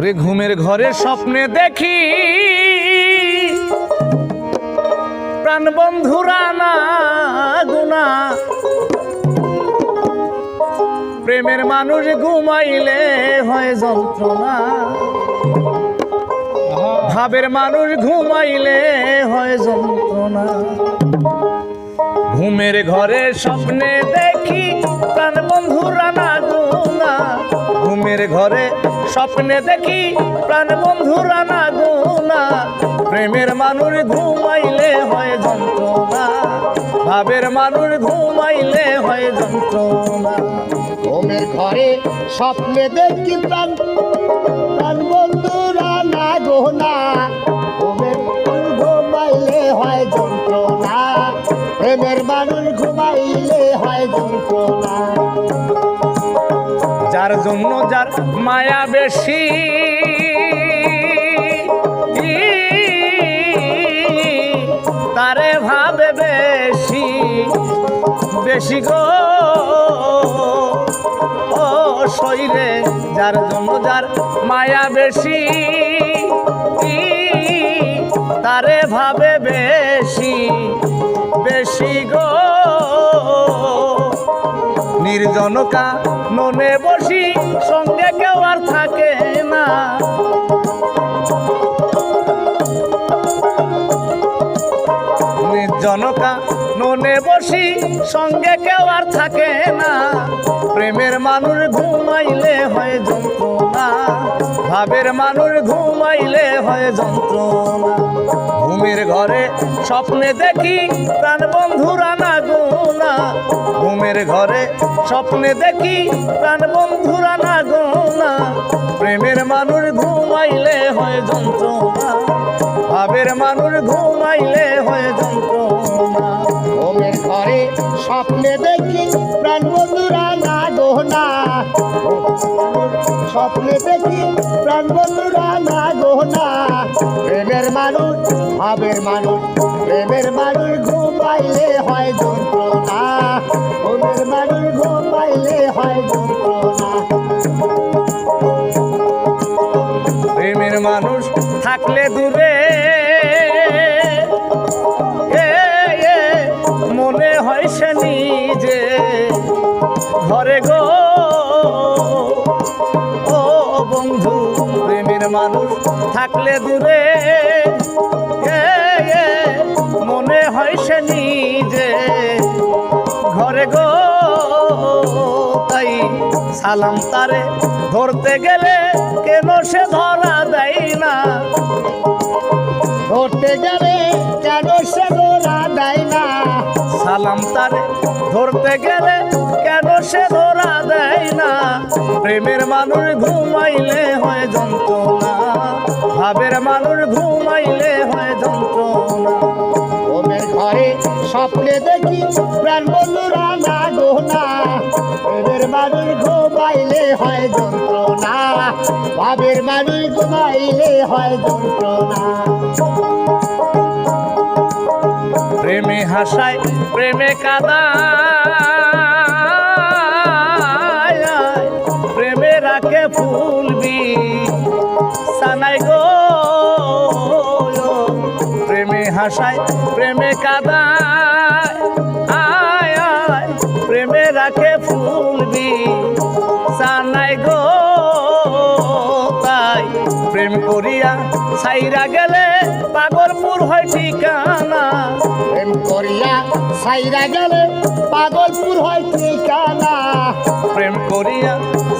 ওরে ঘুমের ঘরে স্বপ্নে দেখি প্রাণ বন্ধুরা না গুনা, প্রেমের মানুষ ঘুমাইলে হয় যন্ত্রণা, ভাবের মানুষ ঘুমাইলে হয় যন্ত্রণা। ঘুমের ঘরে স্বপ্নে দেখি প্রাণ বন্ধুরা না গুনা, ঘুমের ঘরে স্বপ্নে দেখি প্রাণ বন্ধুরা না গুনা, প্রেমের মানুষ ঘুমাইলে হয় যন্ত্রণা, ভাবের মানুষ ঘুমাইলে হয় যন্ত্রণা। ঘুমের ঘরে স্বপ্নে দেখি প্রাণ বন্ধুরা না গোনা, ঘুমের ঘুমাইলে হয় যন্ত্রণা, প্রেমের মানুষ ঘুমাইলে হয় যন্ত্রণা। যার জন্য যার মায়া বেশি, তারে ভাবে বেশি বেশি গো ও শরীরে, যার জন্য যার মায়া বেশি, তারে ভাবে বেশি বেশি গো। নির্জনকা ননে বসি সঙ্গে কেউ আর থাকে না, নির্জনকা ননে বসি সঙ্গে কেউ আর থাকে না, প্রেমের মানুষ ঘুমাইলে হয় যন্ত্রণা, ভাবের মানুষ ঘুমাইলে হয় যন্ত্রণা। ঘুমের ঘরে স্বপ্নে দেখি প্রাণ বন্ধুরা না গুনা, ঘুমের ঘরে স্বপ্নে দেখি প্রাণ বন্ধুরা না গুনা, প্রেমের মানুষ ঘুমাইলে হয় যন্ত্রণা, ভাবের মানুষ ঘুমাইলে হয় যন্ত্রণা। ঘুমের ঘরে স্বপ্নে দেখি প্রাণ বন্ধুরা না গোনা, স্বপ্নে দেখি প্রাণ বন্ধুরা না গোনা, প্রেমের মানুষ ভাবের মানুষ, প্রেমের মানুষ ঘুমাইলে হয় যন্ত্রণা, ঘুমের মানুষ ঘুমাইলে হয় যন্ত্রণা। প্রেমের মানুষ থাকলে দূরে মনে হয় সে নিজে ঘরে গো ও বন্ধু, প্রেমের মানুষ থাকলে দূরে মনে হয় সে নিজে ঘরে গো। তাই সালাম তারে ধরতে গেলে কেন সে ধরা দেয় না, ধরতে গেলে কেন সে ধরা দেয় না, সালাম তারে ধরতে গেলে কেন সে ধরা দেয় না, প্রেমের মানুষ ঘুমাইলে হয় যন্ত্রণা, ভাবের মানুষ ঘুমাইলে হয় যন্ত্রণা। ঘুমের ঘরে স্বপ্নে দেখি প্রাণ বন্ধুরা না গোনা, প্রেমের মানুষ ঘুমাইলে হয় যন্ত্রণা, ভাবের মানুষ ঘুমাইলে হয় যন্ত্রণা। প্রেমে হাসায় প্রেমে কাঁদায়, প্রেমে রাখে ফুলবি সানাই গো, প্রেমে হাসায় প্রেমে কাঁদায়, প্রেমে রাখে ফুলবি সানাই গো। তাই প্রেম করিয়া ছাইরা গেলে পাগলপুর হয় ঠিকানা, প্রেম করিয়া ছাইরা গেলে পাগলপুর হয় ঠিকানা, প্রেম করিয়া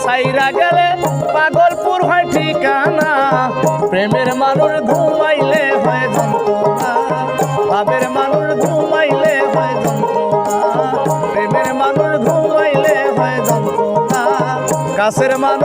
ছাইরা গেলে পাগলপুর হয় ঠিকানা, প্রেমের মানুষ ঘুমাইলে হয় যন্ত্রণা, ভাবের মানুষ ঘুমাইলে হয় যন্ত্রণা, প্রেমের মানুষ ঘুমাইলে হয় যন্ত্রণা, কাছের মানুষ